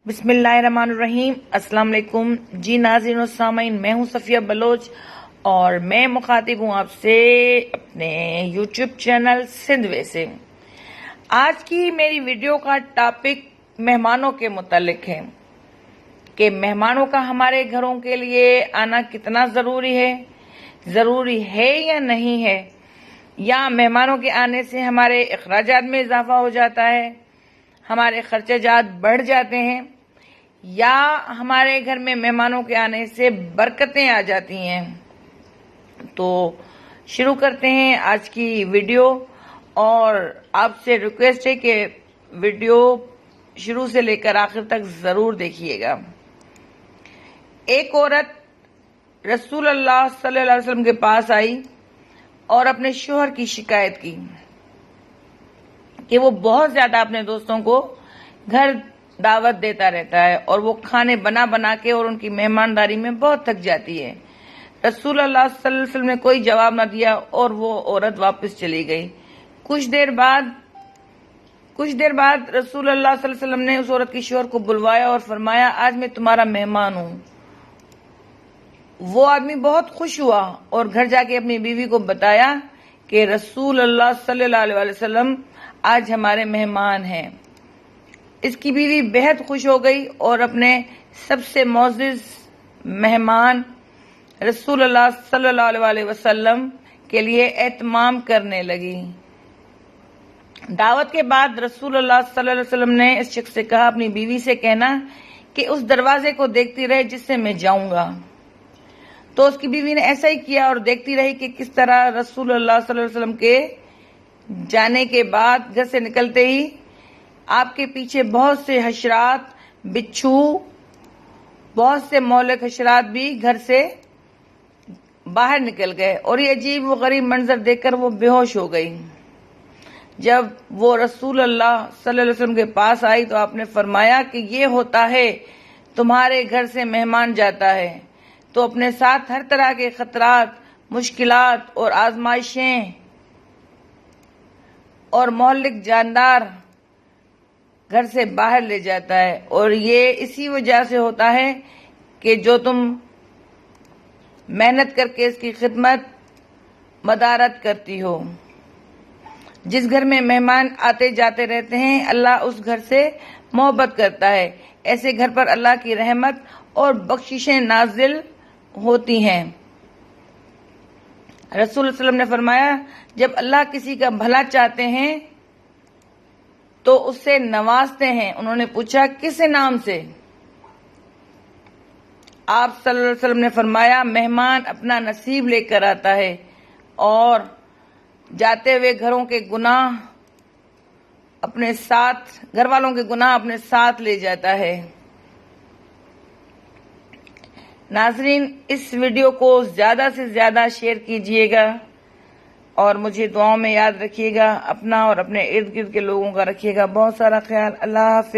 بسم اللہ الرحمن الرحیم۔ السلام علیکم جی ناظرین و سامعین، میں ہوں صفیہ بلوچ اور میں مخاطب ہوں آپ سے اپنے یوٹیوب چینل سندھوے سے۔ آج کی میری ویڈیو کا ٹاپک مہمانوں کے متعلق ہے کہ مہمانوں کا ہمارے گھروں کے لیے آنا کتنا ضروری ہے یا نہیں ہے، یا مہمانوں کے آنے سے ہمارے اخراجات میں اضافہ ہو جاتا ہے، ہمارے خرچہ جات بڑھ جاتے ہیں، یا ہمارے گھر میں مہمانوں کے آنے سے برکتیں آ جاتی ہیں۔ تو شروع کرتے ہیں آج کی ویڈیو، اور آپ سے ریکویسٹ ہے کہ ویڈیو شروع سے لے کر آخر تک ضرور دیکھیے گا۔ ایک عورت رسول اللہ صلی اللہ علیہ وسلم کے پاس آئی اور اپنے شوہر کی شکایت کی کہ وہ بہت زیادہ اپنے دوستوں کو گھر دعوت دیتا رہتا ہے اور وہ کھانے بنا بنا کے اور ان کی مہمانداری میں بہت تھک جاتی ہے۔ رسول اللہ صلی اللہ علیہ وسلم نے کوئی جواب نہ دیا اور وہ عورت واپس چلی گئی۔ کچھ دیر بعد رسول اللہ صلی اللہ علیہ وسلم نے اس عورت کے شوہر کو بلوایا اور فرمایا، آج میں تمہارا مہمان ہوں۔ وہ آدمی بہت خوش ہوا اور گھر جا کے اپنی بیوی کو بتایا کہ رسول اللہ صلی اللہ علیہ وسلم آج ہمارے مہمان ہیں۔ اس کی بیوی بہت خوش ہو گئی اور اپنے سب سے معزز مہمان رسول اللہ صلی اللہ علیہ وسلم کے لیے اہتمام کرنے لگی۔ دعوت کے بعد رسول اللہ صلی اللہ علیہ وسلم نے اس شخص سے کہا، اپنی بیوی سے کہنا کہ اس دروازے کو دیکھتی رہے جس سے میں جاؤں گا۔ تو اس کی بیوی نے ایسا ہی کیا اور دیکھتی رہی کہ کس طرح رسول اللہ صلی اللہ علیہ وسلم کے جانے کے بعد گھر سے نکلتے ہی آپ کے پیچھے بہت سے حشرات، بچھو، بہت سے مہلک حشرات بھی گھر سے باہر نکل گئے، اور یہ عجیب و غریب منظر دیکھ کر وہ بے ہوش ہو گئی۔ جب وہ رسول اللہ صلی اللہ علیہ وسلم کے پاس آئی تو آپ نے فرمایا کہ یہ ہوتا ہے تمہارے گھر سے مہمان جاتا ہے تو اپنے ساتھ ہر طرح کے خطرات، مشکلات اور آزمائشیں اور مہلک جاندار گھر سے باہر لے جاتا ہے، اور یہ اسی وجہ سے ہوتا ہے کہ جو تم محنت کر کے اس کی خدمت مدارت کرتی ہو۔ جس گھر میں مہمان آتے جاتے رہتے ہیں، اللہ اس گھر سے محبت کرتا ہے۔ ایسے گھر پر اللہ کی رحمت اور بخششیں نازل ہوتی ہیں۔ رسول اللہ صلی اللہ علیہ وسلم نے فرمایا، جب اللہ کسی کا بھلا چاہتے ہیں تو اس سے نوازتے ہیں۔ انہوں نے پوچھا، کس نام سے؟ آپ صلی اللہ علیہ وسلم نے فرمایا، مہمان اپنا نصیب لے کر آتا ہے اور جاتے ہوئے گھر والوں کے گناہ اپنے ساتھ لے جاتا ہے۔ ناظرین، اس ویڈیو کو زیادہ سے زیادہ شیئر کیجئے گا اور مجھے دعاؤں میں یاد رکھیے گا۔ اپنا اور اپنے ارد گرد کے لوگوں کا رکھیے گا بہت سارا خیال۔ اللہ حافظ۔